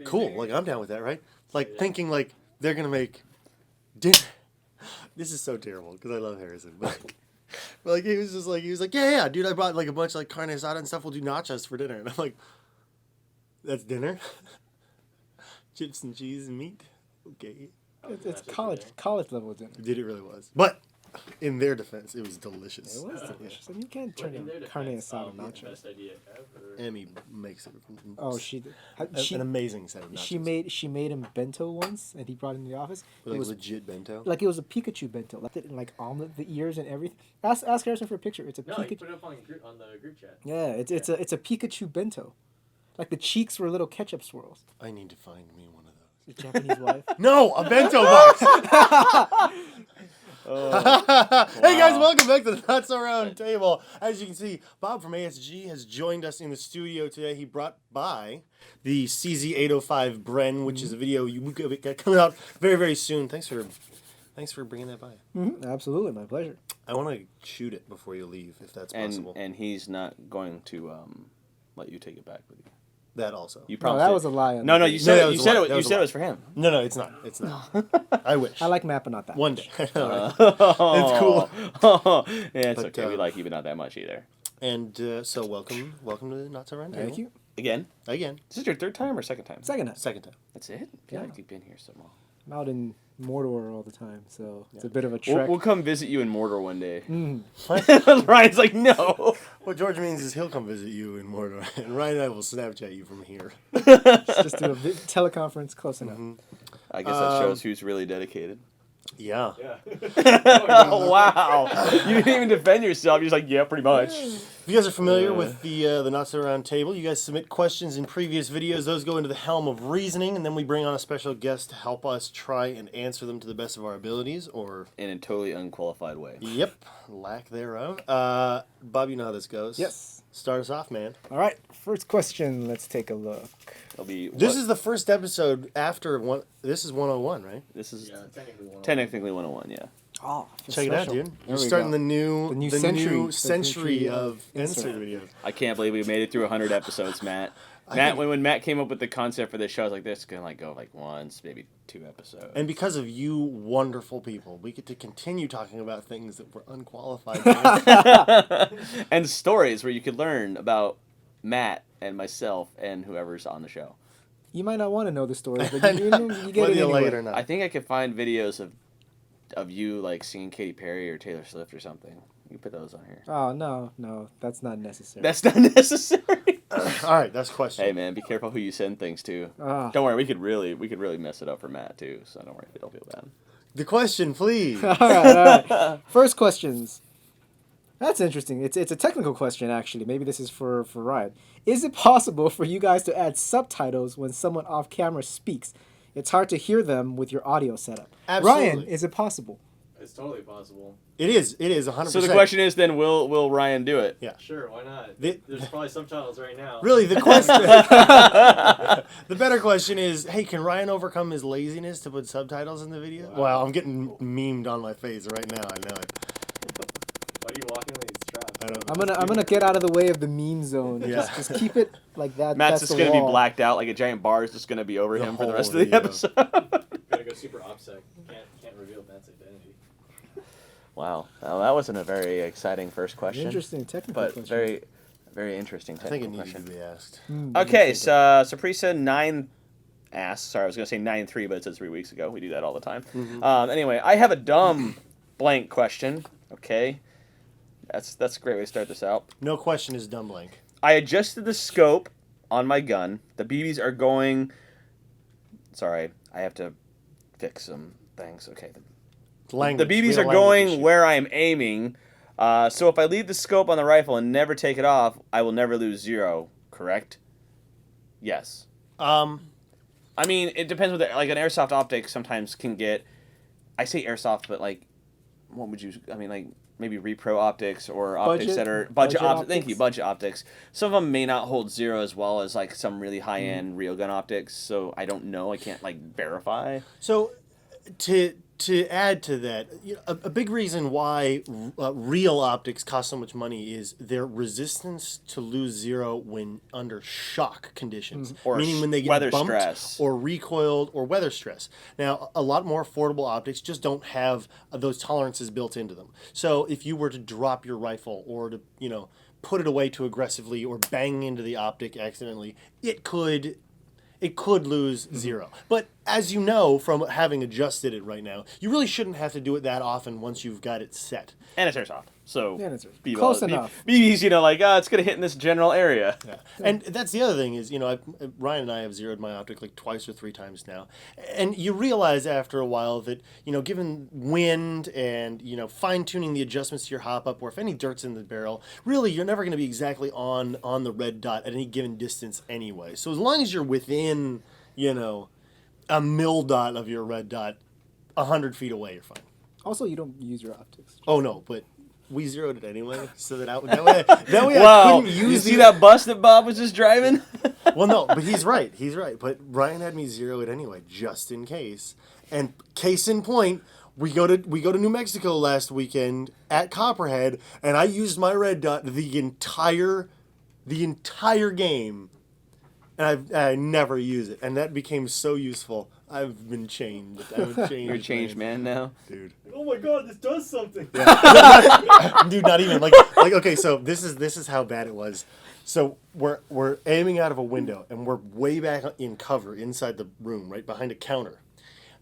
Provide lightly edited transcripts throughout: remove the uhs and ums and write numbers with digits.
cool. Like, I'm down with that, right? Like, thinking, like, they're going to make dinner. This is so terrible because I love Harrison. But, like, he was like, yeah, dude, I brought, like, a bunch of, like, carne asada and stuff. We'll do nachos for dinner. And I'm like, that's dinner? Chips and cheese and meat? Okay. It's college level dinner. Dude, it really was. But in their defense, it was delicious. It was delicious. I mean, you can't turn down carne asada nachos. Best idea ever. Emmy makes it. Oh, she did. An amazing set of nachos. She made him bento once, and he brought it in the office. Like it was legit bento. like it was a Pikachu bento. Left it in like omelet, the ears and everything. Ask Harrison for a picture. It's a No, Pikachu. you put it up on the group chat. Yeah, it's a Pikachu bento. Like the cheeks were little ketchup swirls. I need to find me one of those. Your Japanese wife. No, a bento box. Hey guys, welcome back to the Nuts Around Table. As you can see, Bob from ASG has joined us in the studio today. He brought by the CZ805 Bren, which is a video you got coming out very, very soon. Thanks for bringing that by. Mm-hmm. Absolutely, my pleasure. I want to shoot it before you leave, if that's possible. And he's not going to let you take it back with you. That also. You No, promised that it. was a lie. No, you said it was for him. No, it's not. It's not. I wish. I like Matt, but not that. One day. It's cool. Yeah, it's But, okay. We like you, but not that much either. And so welcome to the Nuts Around Table. Thank you. Again? Again. Is this your third time or second time? Second time. Second time. That's it? Yeah. God, you've been here so long. I'm out in Mordor all the time, so it's a bit of a trek. We'll come visit you in Mordor one day. Mm. Ryan's like, no. What George means is he'll come visit you in Mordor, and Ryan and I will Snapchat you from here. Just do a teleconference close enough. I guess that shows who's really dedicated. Yeah. Wow. You didn't even defend yourself. You're just like, yeah, pretty much. If you guys are familiar with the Nuts Around Table, you guys submit questions in previous videos. Those go into the helm of reasoning, and then we bring on a special guest to help us try and answer them to the best of our abilities, or... In a totally unqualified way. Yep. Lack thereof. Bob, you know how this goes. Yes. Start us off, man. All right. First question. Let's take a look. It'll be This is the first episode after one. This is 101, right? This is technically 101. technically 101, yeah. Oh, Check it out, dude. There We're we starting go. the new century century of insert. insert videos. I can't believe we made it through 100 episodes, Matt. When Matt came up with the concept for this show, I was like, this is going to like go like once, maybe 2 episodes. And because of you wonderful people, we get to continue talking about things that we're unqualified for. And stories where you could learn about Matt and myself and whoever's on the show. You might not want to know the story, but you get Whether it you like anyway. it or not. I think I could find videos of you like singing Katy Perry or Taylor Swift or something. You put those on here. Oh, no, that's not necessary. That's not necessary. All right, that's a question. Hey man, be careful who you send things to. Ah. Don't worry, we could really mess it up for Matt too. So don't worry, don't feel bad. The question, please. all right. First questions. That's interesting. It's a technical question, actually. Maybe this is for Ryan. Is it possible for you guys to add subtitles when someone off camera speaks? It's hard to hear them with your audio setup. Absolutely. Ryan, is it possible? It's totally possible. It is 100%. So the question is then, will Ryan do it? Yeah. Sure, why not? The- There's probably subtitles right now. Really, the question... the better question is, hey, can Ryan overcome his laziness to put subtitles in the video? Wow, I'm getting memed on my face right now. I know it. Why are you walking with these straps? I don't know. I'm gonna get out of the way of the meme zone. Yeah. Just keep it like that. Matt's that's just the going to be wall. blacked out, like a giant bar is just going to be over The him for the whole rest of the video. episode. Gotta go super OPSEC. Can't reveal Matt's identity. Wow. Well, that wasn't a very exciting first question. Interesting technical But question. very, very interesting I think it technical needed to question. be asked. Okay, so Saprisa 9 asked, sorry, I was going to say 9-3, but it said 3 weeks ago. We do that all the time. Anyway, I have a dumb blank question. Okay. That's a great way to start this out. No question is dumb blank. I adjusted the scope on my gun. The BBs are going... Sorry, I have to fix some things. Okay. Language. The We BBs had are a language going issue. where I am aiming. So if I leave the scope on the rifle and never take it off, I will never lose 0, correct? Yes. I mean, it depends with like an airsoft optic sometimes can get... I say airsoft, but like, what would you... I mean, like... Maybe repro optics or optics Budget- that are budget optics. Thank you, optics. budget optics. Some of them may not hold 0 as well as like some really high end real gun optics. So I don't know. I can't like verify. So, to to add to that, a big reason why real optics cost so much money is their resistance to lose zero when under shock conditions, Or meaning when they get weather bumped stress. or recoiled or weather stress. Now, a lot more affordable optics just don't have those tolerances built into them. So if you were to drop your rifle or to, put it away too aggressively or bang into the optic accidentally, it could lose zero. But as you know from having adjusted it right now, you really shouldn't have to do it that often once you've got it set. And it's airsoft, so Yeah, it's close enough. Be easy, it's gonna hit in this general area. Yeah. And that's the other thing is, Ryan and I have zeroed my optic like twice or three times now. And you realize after a while that, given wind and, fine-tuning the adjustments to your hop-up, or if any dirt's in the barrel, really you're never going to be exactly on the red dot at any given distance anyway. So as long as you're within, a mil dot of your red dot, 100 feet away, you're fine. Also, you don't use your optics. Oh, no, but we zeroed it anyway, so that that way Wow, I couldn't use you see that bus that Bob was just driving? Well, no, but he's right. But Ryan had me zero it anyway, just in case. And case in point, we go to New Mexico last weekend at Copperhead, and I used my red dot the entire game, and I never use it, and that became so useful. I've been changed. You're a changed man now, dude. Oh my god, this does something. Dude, not even like okay. So this is how bad it was. So we're aiming out of a window, and we're way back in cover inside the room, right behind a counter.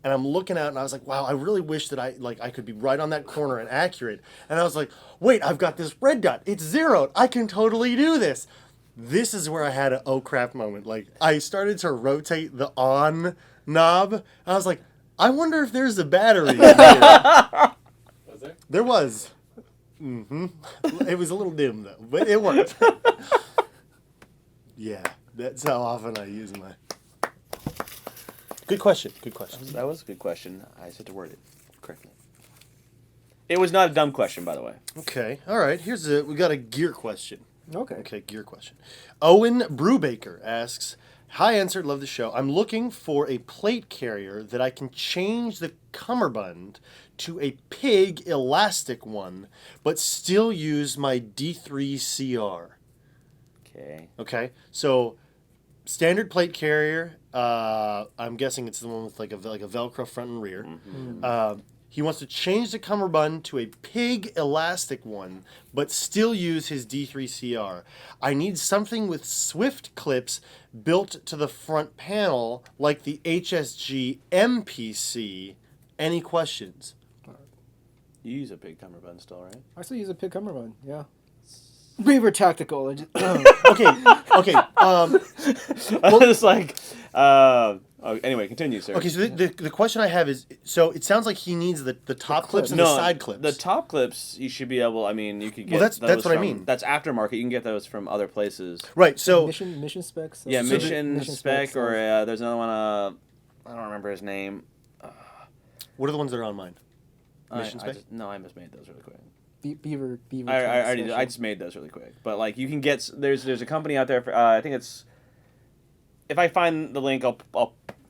And I'm looking out, and I was like, wow, I really wish that I could be right on that corner and accurate. And I was like, wait, I've got this red dot. It's zeroed. I can totally do this. This is where I had an oh crap moment. Like, I started to rotate the on knob. And I was like, I wonder if there's a battery in here. Was there? There was. Mm-hmm. It was a little dim, though, but it worked. Yeah, that's how often I use my... Good question. That was a good question. I just had to word it correctly. It was not a dumb question, by the way. Okay, all right. We got a gear question. Okay. Gear question. Owen Brubaker asks, hi, Answer, love the show. I'm looking for a plate carrier that I can change the cummerbund to a pig elastic one, but still use my D3CR. Okay, so standard plate carrier. I'm guessing it's the one with like a Velcro front and rear. Mm-hmm. He wants to change the cummerbund to a pig elastic one, but still use his D3CR. I need something with swift clips built to the front panel, like the HSG MPC. Any questions? You use a big cummerbund still, right? I still use a pig cummerbund, yeah. Beaver Tactical. Okay. Well, it's like, anyway, continue, sir. Okay, so the question I have is, so it sounds like he needs the top clips and the side clips. The top clips, you should be able, you could get that's those what I from- mean. That's aftermarket. You can get those from other places. Right, so... Mission specs. Yeah, mission spec, specs, or there's another one, I don't remember his name. What are the ones that are on mine? Mission spec? I just made those really quick. Beaver. I just made those really quick. But like you can get there's a company out there for, I think it's, if I find the link I'll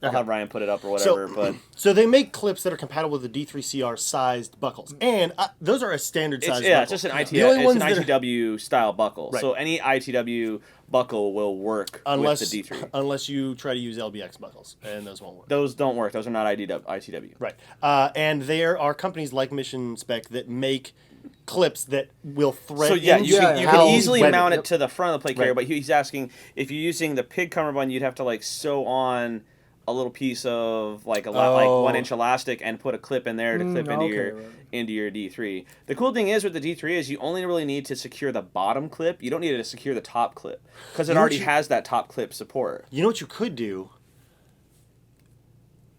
have Ryan put it up or whatever. So they make clips that are compatible with the D3CR sized buckles, and those are a standard size. It's just an ITW style buckle. Right. So any ITW buckle will work with the D3. Unless you try to use LBX buckles, and those won't work. Those don't work. Those are not ITW. Right. And there are companies like Mission Spec that make clips that will thread. So yeah, you can easily mount it to the front of the plate carrier, Right. but he's asking if you're using the pig cummerbund, you'd have to like sew on a little piece of like like 1 inch elastic and put a clip in there to clip into your D3. The cool thing is with the D3 is you only really need to secure the bottom clip. You don't need to secure the top clip because it already has that top clip support. You know what you could do?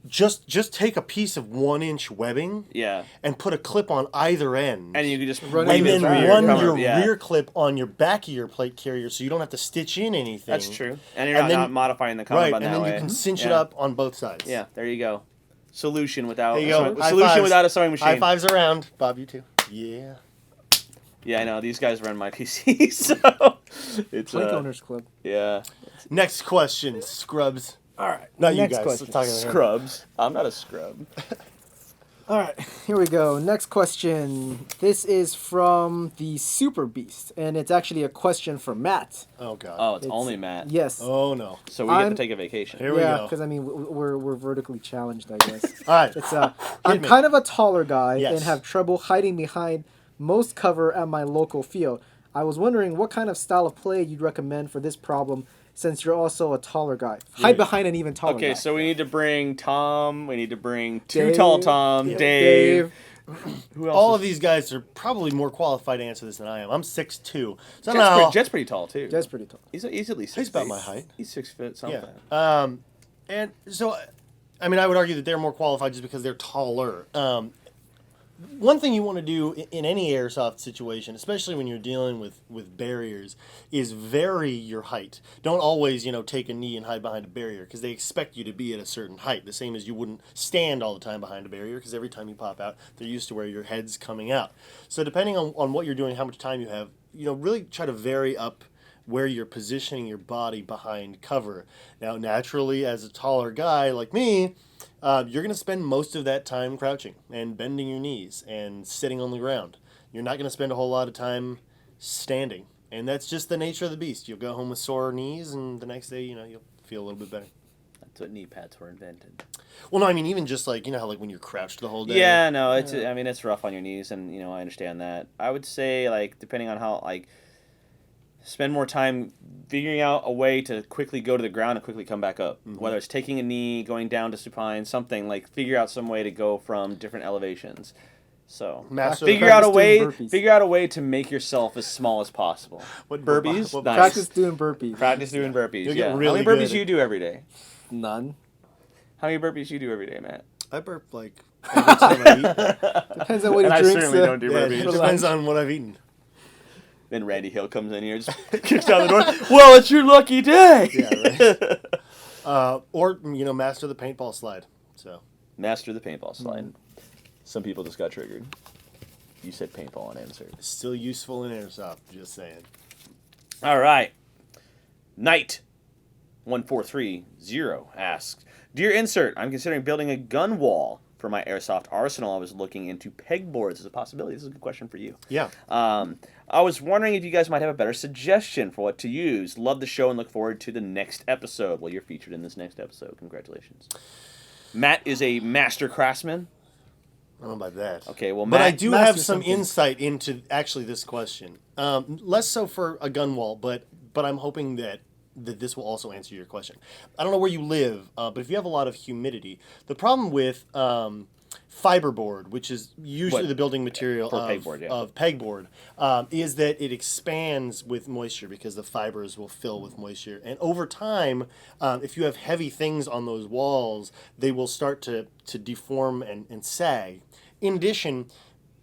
Just take a piece of 1 inch webbing, and put a clip on either end, and you can just and then run your rear clip on your back of your plate carrier, so you don't have to stitch in anything. That's true, and you're not modifying the cummerbund that way. And then you can cinch it up on both sides. Yeah, there you go. Solution without without a sewing machine. High fives around, Bob. You too. Yeah. Yeah, I know these guys run my PC, so it's Plate Owners Club. Yeah. Next question, scrubs. All right. Not Next you guys. question. Scrubs. I'm not a scrub. All right, here we go. Next question. This is from the Super Beast, and it's actually a question for Matt. Oh God. Oh, it's only Matt. Yes. Oh no. So we get to take a vacation. Here we Yeah, go. because I mean we're vertically challenged, I guess. All right. It's I'm me. kind of a taller guy Yes. and have trouble hiding behind most cover at my local field. I was wondering what kind of style of play you'd recommend for this problem, since you're also a taller guy. Hide behind an even taller guy. Okay, so we need to bring Tom. We need to bring two Dave. tall Tom, Yeah. Dave. Who else? All of these guys are probably more qualified to answer this than I am. I'm 6'2". So Jet's pretty tall too. That's pretty tall. He's at least 6 He's about feet. my height. He's 6 foot something. Yeah. And so, I mean, I would argue that they're more qualified just because they're taller. One thing you want to do in any airsoft situation, especially when you're dealing with barriers, is vary your height. Don't always, take a knee and hide behind a barrier because they expect you to be at a certain height. The same as you wouldn't stand all the time behind a barrier because every time you pop out, they're used to where your head's coming out. So depending on what you're doing, how much time you have, really try to vary up where you're positioning your body behind cover. Now, naturally, as a taller guy like me, you're going to spend most of that time crouching and bending your knees and sitting on the ground. You're not going to spend a whole lot of time standing. And that's just the nature of the beast. You'll go home with sore knees, and the next day, you'll feel a little bit better. That's what knee pads were invented. Well, no, I mean, even just like, how like when you're crouched the whole day. Yeah, no, it's rough on your knees, and I understand that. I would say depending on how spend more time figuring out a way to quickly go to the ground and quickly come back up. Mm-hmm. Whether it's taking a knee, going down to supine, something figure out some way to go from different elevations. So figure out a way to make yourself as small as possible. What burpees? What Nice. Practice doing burpees. Practice doing burpees. You'll Yeah. get really How many burpees good. do you do every day? None. How many burpees do you do every day, Matt? I burp every time I eat. Depends on what And he I drinks. certainly don't do Yeah, burpees. it depends on what I've eaten. Then Randy Hill comes in here, just kicks down the door. Well, it's your lucky day. Yeah, right. Or master the paintball slide. So Master the paintball slide. Some people just got triggered. You said paintball on insert. still useful in airsoft. Just saying. All right. Knight1430 asks, Dear Insert, I'm considering building a gun wall for my airsoft arsenal. I was looking into pegboards as a possibility. This is a good question for you. Yeah. I was wondering if you guys might have a better suggestion for what to use. Love the show and look forward to the next episode. Well, you're featured in this next episode. Congratulations. Matt is a master craftsman. I don't know about that. Okay, well, But Matt, I do master have some something. insight into actually this question. Less so for a gun wall, but I'm hoping that this will also answer your question. I don't know where you live, but if you have a lot of humidity, the problem with fiberboard, which is usually the building material for of pegboard, yeah. of pegboard, is that it expands with moisture because the fibers will fill with moisture. And over time, if you have heavy things on those walls, they will start to deform and sag. In addition,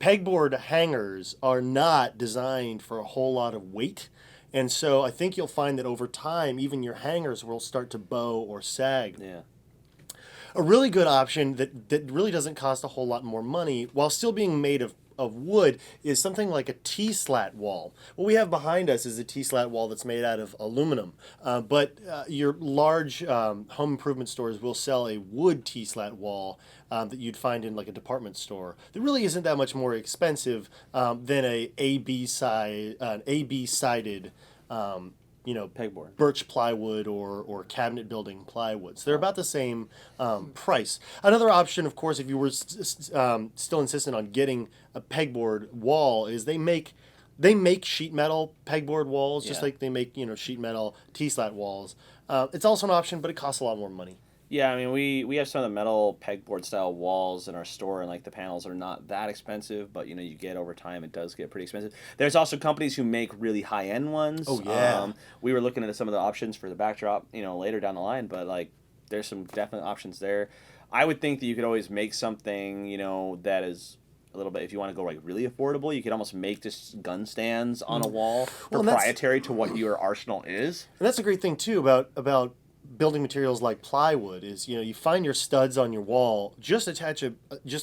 pegboard hangers are not designed for a whole lot of weight. And so I think you'll find that over time, even your hangers will start to bow or sag. yeah. A really good option that really doesn't cost a whole lot more money while still being made of wood is something like a T-slat wall. What we have behind us is a T-slat wall that's made out of aluminum. But your large home improvement stores will sell a wood T-slat wall that you'd find in like a department store. That really isn't that much more expensive than an AB-sided Pegboard. birch plywood or cabinet building plywood. So they're about the same price. Another option, of course, if you were still insistent on getting a pegboard wall, is they make sheet metal pegboard walls, just Yeah. like they make sheet metal T-slat walls. It's also an option, but it costs a lot more money. Yeah, I mean, we have some of the metal pegboard style walls in our store, and the panels are not that expensive, but you get over time, it does get pretty expensive. There's also companies who make really high end ones. Oh, yeah. We were looking at some of the options for the backdrop, later down the line, but there's some definite options there. I would think that you could always make something, that is a little bit, if you want to go really affordable, you could almost make just gun stands on a wall, Well, proprietary to what your arsenal is. And that's a great thing too about building materials like plywood is you find your studs on your wall, just attach a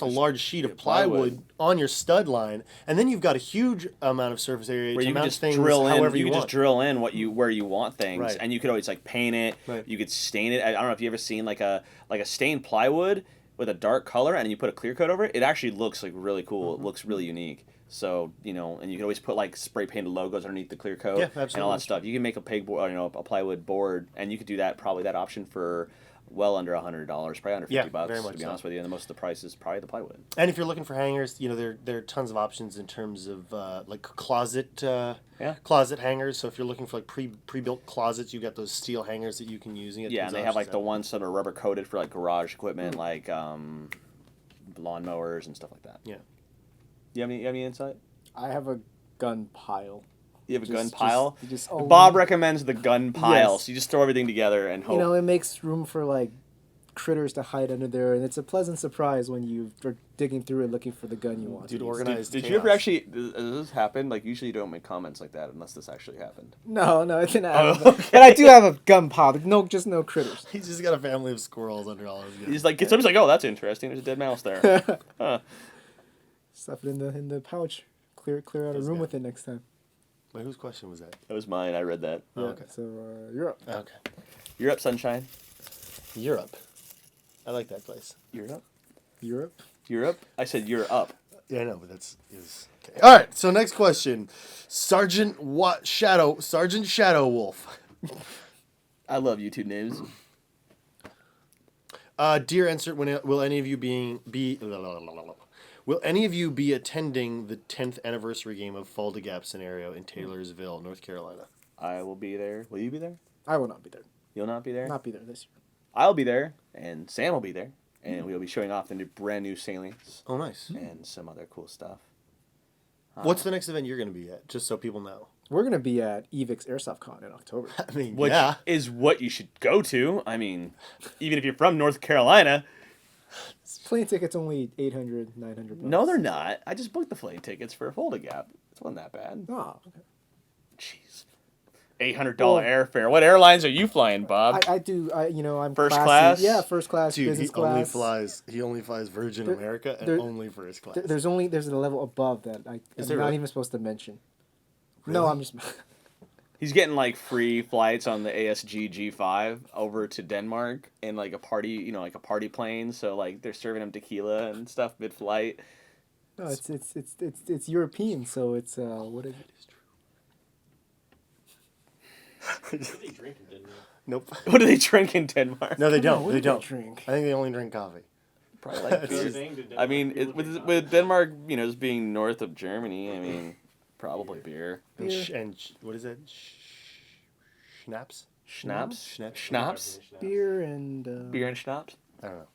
large sheet of plywood on your stud line, and then you've got a huge amount of surface area Where to you can mount just things drill in, however you you can want. just drill in where you want things, Right. and you could always paint it. Right. You could stain it. I don't know if you ever seen like a stained plywood. with a dark color and you put a clear coat over it, it actually looks like really cool. It looks really unique. So, you know, and you can always put like spray painted logos underneath the clear coat and all that stuff. You can make a pegboard, you know, a plywood board, and you could do that probably that option for well under $100, probably under $50 very much to be honest with you. And the most of the price is probably the plywood. And if you're looking for hangers, you know, there are tons of options in terms of like closet hangers. So if you're looking for like pre-built closets, you got those steel hangers that you can use. And And they have like the ones that are rubber coated for like garage equipment, like lawnmowers and stuff like that. Yeah. You have any insight? I have a gun pile. You have a gun pile? Oh, Bob recommends the gun pile. Yes. So you just throw everything together and hope. You know, it makes room for like critters to hide under there, and it's a pleasant surprise when you're digging through it looking for the gun you want. Dude, organized. Did you ever actually? Does this happen? Like usually you don't make comments like that unless this actually happened. No, it didn't happen. Oh, okay. But I do have a gun pile. But just no critters. He's just got a family of squirrels under all his guns. He's like, somebody's like, oh, that's interesting. There's a dead mouse there. Huh. Stuff it in the pouch. Clear out a room with it next time. Wait, whose question was that? That was mine. I read that. Yeah, okay. So you're up. Okay. You're up, sunshine. Europe. I like that place. You're up. Europe. Europe. I said you're up. Yeah, I know, but is okay. All right. So next question, Sergeant Shadow Wolf. I love YouTube names. Dear insert, will any of you will any of you be attending the 10th anniversary game of Fall to Gap scenario in Taylorsville, North Carolina? I will be there. Will you be there? I will not be there. You'll not be there? Not be there this year. I'll be there, and Sam will be there, and we will be showing off the brand new sailings Oh, nice. and some other cool stuff. What's the next event you're going to be at, just so people know? We're gonna be at Evik's Airsoft Con in October. I mean, Which yeah. is what you should go to. I mean, even if you're from North Carolina. Plane tickets only $800, $900. No, they're not. I just booked the plane tickets for a Folda Gap. It wasn't that bad. Oh, okay. Jeez. $800 airfare. What airlines are you flying, Bob? I do. I'm First classy. class? Yeah, first class. Dude, business class. he only flies Virgin America and only first class. There's a level above that I'm there not really? even supposed to mention. Really? No, I'm just. He's getting like free flights on the ASG G5 over to Denmark in like a party, like a party plane. So like they're serving him tequila and stuff mid-flight. No, it's European, so it's what is it? What do they drink in Denmark? Nope. What do they drink in Denmark? No, they don't. What They do don't. drink? I think they only drink coffee. Probably like That's beer. the thing, did I Denmark mean, people drink with Denmark, just being north of Germany, I mean, probably beer. And, Beer. what is it? Schnapps? Schnapps? Schnapps? Schnapps? Beer and. Beer and schnapps? I don't know.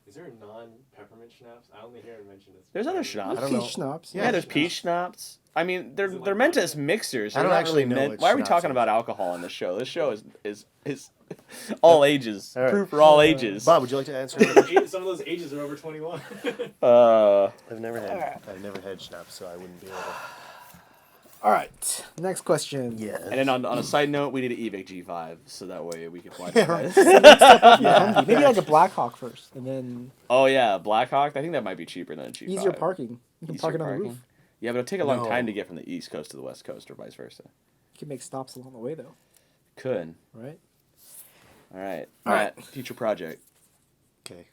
Is there a non-peppermint schnapps? I only hear it mentioned as. There's other There's schnapps. I don't know. peach schnapps. Yeah, there's peach schnapps. I mean, they're it like meant vodka? as mixers. I They're don't not actually really know meant. what Why are we schnapps talking is. about alcohol on this show? This show is all ages. All right. Proof for all ages. Bob, would you like to answer? That question? Some of those ages are over 21. I've never had schnapps, so I wouldn't be able to. All right. Next question. Yeah. And then on a side note, we need an Evike G5, so that way we can fly. Yeah, right. Yeah. Maybe like a Blackhawk first, and then Oh yeah, Blackhawk. I think that might be cheaper than a G5. easier parking. You can Easier park it on the parking. roof. Yeah, but it'll take a long No. time to get from the East Coast to the West Coast, or vice versa. You can make stops along the way, though, Could. right? All right. All Matt, future project. Okay.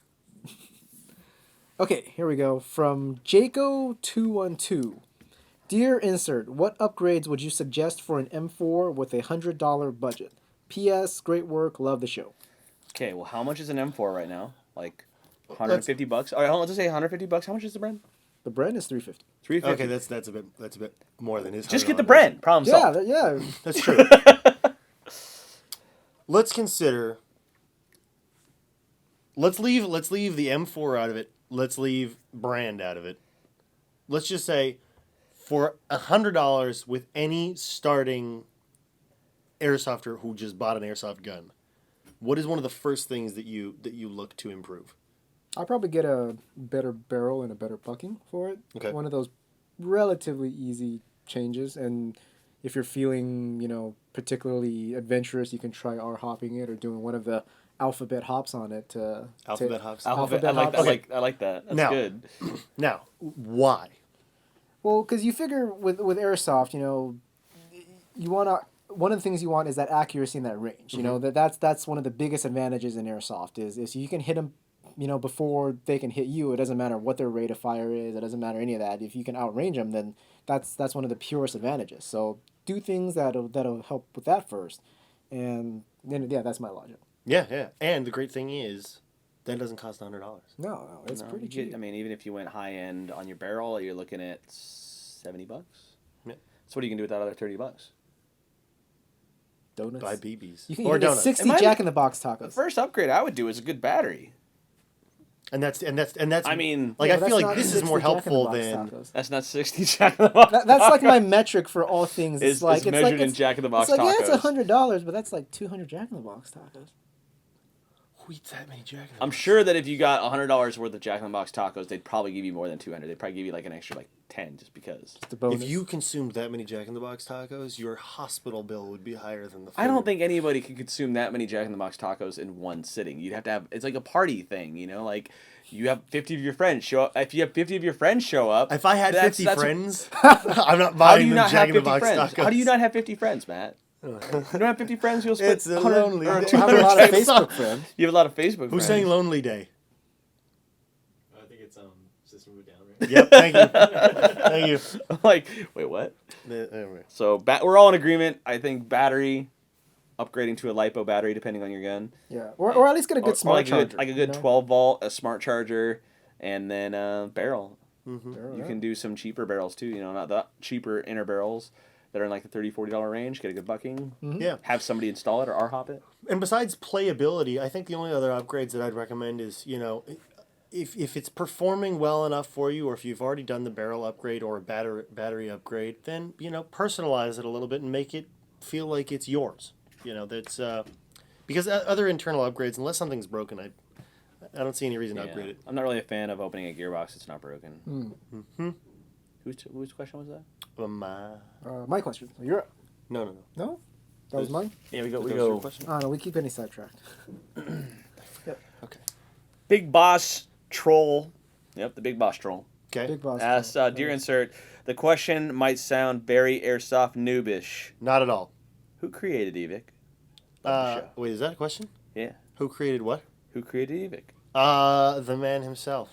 Okay, here we go. From Jaco212. Dear Insert, what upgrades would you suggest for an M4 with a $100 budget? P.S. Great work. Love the show. Okay, well, how much is an M4 right now? Like, $150. All right, hold on, let's just say $150. How much is the Bren? The Bren is $350. $350. Okay, that's a bit more than his. Just get the $100 Bren. Problem Yeah, solved. yeah. That's true. Let's consider. Let's leave the M4 out of it. Let's leave brand out of it. Let's just say, for $100 with any starting airsofter who just bought an airsoft gun, what is one of the first things that you look to improve? I'll probably get a better barrel and a better bucking for it. Okay. One of those relatively easy changes, and if you're feeling, particularly adventurous, you can try R-hopping it or doing one of the alphabet hops on it. Alphabet hops. Alphabet I like hops. that. I like that. That's Now- good. Now, why? Well, because you figure with airsoft, you want to. One of the things you want is that accuracy and that range. That's one of the biggest advantages in airsoft is you can hit them before they can hit you, it doesn't matter what their rate of fire is. It doesn't matter any of that. If you can outrange them, then that's one of the purest advantages. So do things that'll help with that first, and then that's my logic. Yeah. And the great thing is, that doesn't cost $100. No, it's pretty cheap. I mean, even if you went high end on your barrel, you're looking at $70. Yeah. So what are you gonna do with that other $30? Donuts. Buy BBs. You can or get donuts. 60 Jack in the Box tacos. The first upgrade I would do is a good battery. And that's. I mean, like, Yeah, I but feel that's like not this is 60 more Jack in the helpful Box than. tacos. that's not 60 Jack in the Box. That's like my metric for all things. Is it's measured in Jack in the Box it's like, tacos. Yeah, it's $100, but that's like 200 Jack in the Box tacos. Who eats that many Jack in the I'm Box? sure that if you got $100 worth of Jack in the Box tacos, they'd probably give you more than 200. They'd probably give you like an extra 10 just because. The bonus. If you consumed that many Jack in the Box tacos, your hospital bill would be higher than the. I don't food. think anybody could consume that many Jack in the Box tacos in one sitting. You'd have to have. It's like a party thing, like you have 50 of your friends show up. If you have 50 of your friends show up, If I had that's- 50 that's- friends, I'm not How do buying you them not Jack have in the 50 Box friends? tacos. How do you not have 50 friends, Matt? You don't have 50 friends. You'll spend It's a 100 lonely or day. I 200 have a lot of It's Facebook friends. You have a lot of Facebook Who's friends. saying Lonely Day? I think it's System Move Down, right? Yep, thank you. Thank you. I'm like, wait, what? Anyway. So we're all in agreement. I think battery, upgrading to a LiPo battery depending on your gun. Yeah, or at least get a good smart like charger. a good 12 volt, a smart charger, and then barrel. Mm-hmm. You can do some cheaper barrels too. Not the cheaper inner barrels that are in like the $30-$40 range. Get a good bucking. Yeah. Have somebody install it or R-hop it. And besides playability, I think the only other upgrades that I'd recommend is, if it's performing well enough for you, or if you've already done the barrel upgrade or a battery upgrade, then, personalize it a little bit and make it feel like it's yours. That's because other internal upgrades, unless something's broken, I don't see any reason to upgrade it. I'm not really a fan of opening a gearbox that's not broken. Mm-hmm. Whose question was that? My question. You're up. No. No? That was mine? Yeah, we go. That was your question? Oh, no, we keep getting sidetracked. Okay. Big Boss Troll. Yep, the Big Boss Troll. Okay. Big boss. Asked, dear insert, the question might sound very airsoft noobish. Not at all. Who created Evike? Wait, is that a question? Yeah. Who created what? Who created Evike? The man himself.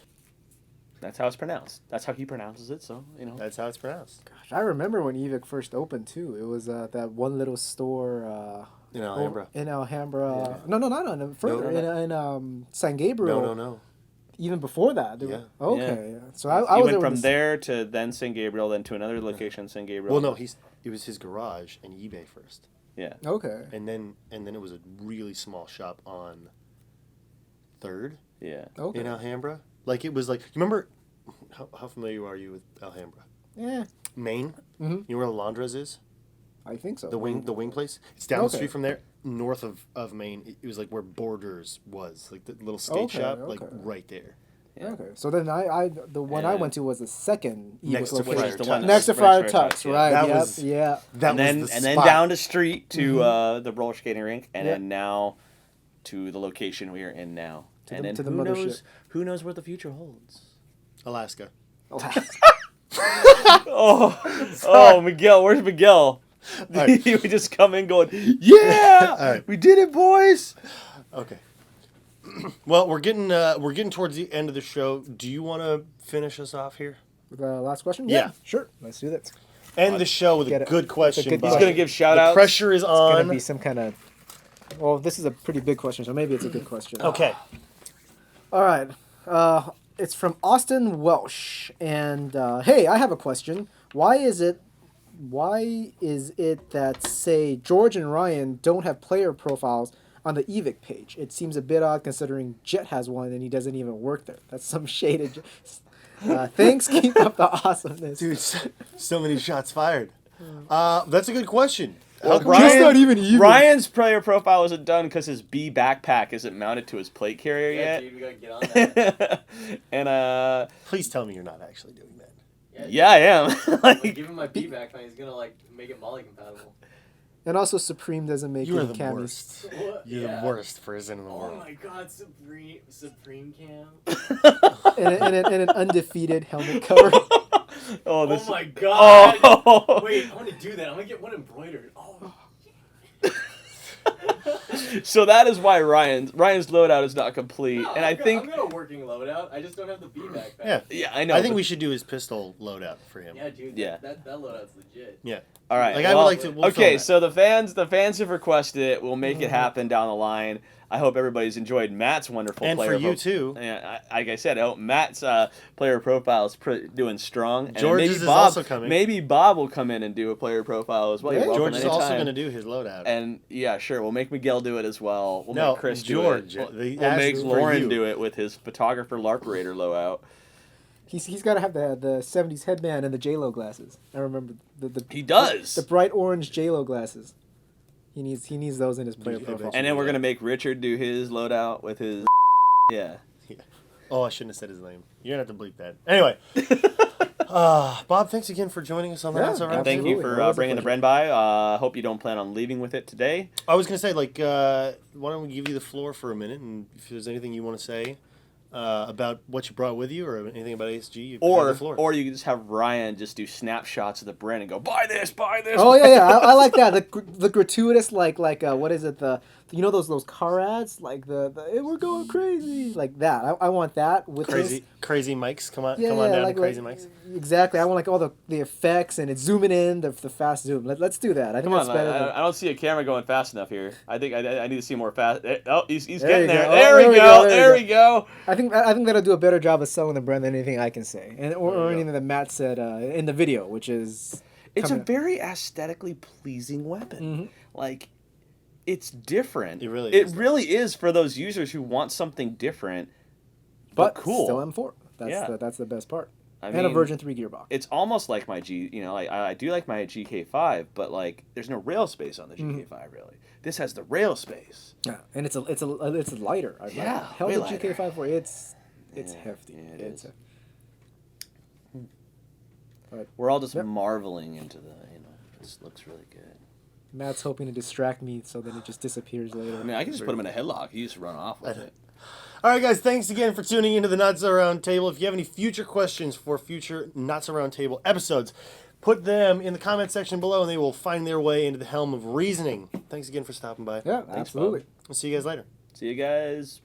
That's how it's pronounced. That's how he pronounces it, so, That's how it's pronounced. Gosh, I remember when Evike first opened, too. It was that one little store... In Alhambra. In Alhambra. Yeah. No. Further. In San Gabriel. No. Even before that. Yeah. Okay. Yeah. So I He was went there from when there to then San Gabriel, then to another location in San Gabriel. Well, no, it was his garage and eBay first. Yeah. Okay. And then it was a really small shop on 3rd Yeah. Okay. in Alhambra. Like, it was like, you remember, how familiar are you with Alhambra? Yeah. Maine? Mm-hmm. You know where Alondra's is? I think so. The wing place? It's down the Okay. street from there, north of Maine. It was like where Borders was, like the little skate Okay, shop, like okay. right there. Yeah. Okay. So then the one I went to was the second Next Evike to location. Friar the one Tuck's. Next to Right, Friar Friar Tuck's, Tuck's, yeah. right? That Yep, was- yeah. That and was the then spot. down the street to the roller skating rink, and Yep. then now to the location we are in now. To And the- then to the who mothership. Who knows what the future holds? Alaska. Oh, Miguel, where's Miguel? right. We just come in going, yeah, All right. we did it, boys. Okay. Well, we're getting towards the end of the show. Do you want to finish us off here? The last question? Yeah. Sure. Let's do that. End the show with Get a it. good question. It's a good Bob. He's gonna give shout The outs. pressure is It's going on. to be some kind of... Well, this is a pretty big question, so maybe it's a good question. Okay. All right. It's from Austin Welsh. And, hey, I have a question. Why is it that, say, George and Ryan don't have player profiles on the Evike page? It seems a bit odd considering Jet has one and he doesn't even work there. That's some shaded... Thanks. Keep up the awesomeness. Dude, so many shots fired. That's a good question. Well, How come Just not even even. Ryan's player profile isn't done because his B backpack isn't mounted to his plate carrier Yeah, yet. dude, we gotta get on that. And Please tell me you're not actually doing that. yeah, I am. Like, like, give him my B backpack. He's gonna make it Molly compatible. And also Supreme doesn't make You are any the camis. worst. What? You're Yeah. the worst person in the Oh world. my God, Supreme Cam. and an undefeated helmet cover. oh, this. Oh my God. Oh. Wait, I want to do that. I'm gonna get one embroidered. Oh. So that is why Ryan's loadout is not complete, No, and I think I've got a working loadout. I just don't have the B backpack. Yeah. yeah, I know. I think we should do his pistol loadout for him. Yeah, dude. Yeah. That loadout's legit. Yeah. All right. Like I would like to. We'll film Okay, that. so the fans have requested it. We'll make it happen down the line. I hope everybody's enjoyed Matt's wonderful And player for you pro- too. Yeah, like I said, I hope Matt's player profile is doing strong. And George's maybe is Bob, also coming. Maybe Bob will come in and do a player profile as well. Yeah, You're welcome George is also anytime. going to do his loadout. And yeah, sure, we'll make Miguel do it as well. We'll No, make Chris George, do it. the We'll make ask for Lauren you. do it with his photographer LARPerator loadout. He's got to have the 70s headband and the J-Lo glasses. I remember the He does. the bright orange J-Lo glasses. He needs those in his player I bet profile. you- And then we're gonna make Richard do his loadout with his. Yeah. Oh, I shouldn't have said his name. You're going to have to bleep that. Anyway. Bob, thanks again for joining us on the Yeah, Not So Round And thank you Absolutely. for Always a bringing the pleasure. Bren by. Hope you don't plan on leaving with it today. I was going to say, like, why don't we give you the floor for a minute, and if there's anything you want to say about what you brought with you or anything about ASG, you have the floor. Or you can just have Ryan just do snapshots of the Bren and go, buy this. Oh yeah, I like that. The gratuitous like what is it, you know those car ads, like the hey, we're going crazy, like that. I want that with this. Crazy mics. Come on Yeah, down like, to Crazy like, Mics. Exactly. I want like all the effects and it's zooming in, the fast zoom. Let's do that. I think Come on, that's better. I don't see a camera going fast enough here. I think I need to see more fast. Oh, he's There getting you there. go. There Oh, we go. There we go. I think that'll do a better job of selling the brand than anything I can say, and There or you go. anything that Matt said in the video, which is It's a coming up. very aesthetically pleasing weapon. Like, it's different. It really It is. really is for those users who want something different, but cool. Still M4. Yeah. That's the best part. I And a mean, Version 3 gearbox. It's almost like my I do like my GK5, but like there's no rail space on the GK5 really. This has the rail space. Yeah, and it's lighter. Yeah, held way the lighter. GK5 for it's hefty. Yeah, it It's is. But We're all just Yep. marveling into this looks really good. Matt's hoping to distract me so that it just disappears later. I mean, I can just put him in a headlock. He just run off with it. All right, guys, thanks again for tuning into the Not So Round Table. If you have any future questions for future Not So Round Table episodes, put them in the comment section below, and they will find their way into the helm of reasoning. Thanks again for stopping by. Yeah, Thanks, absolutely. I'll see you guys later. See you guys.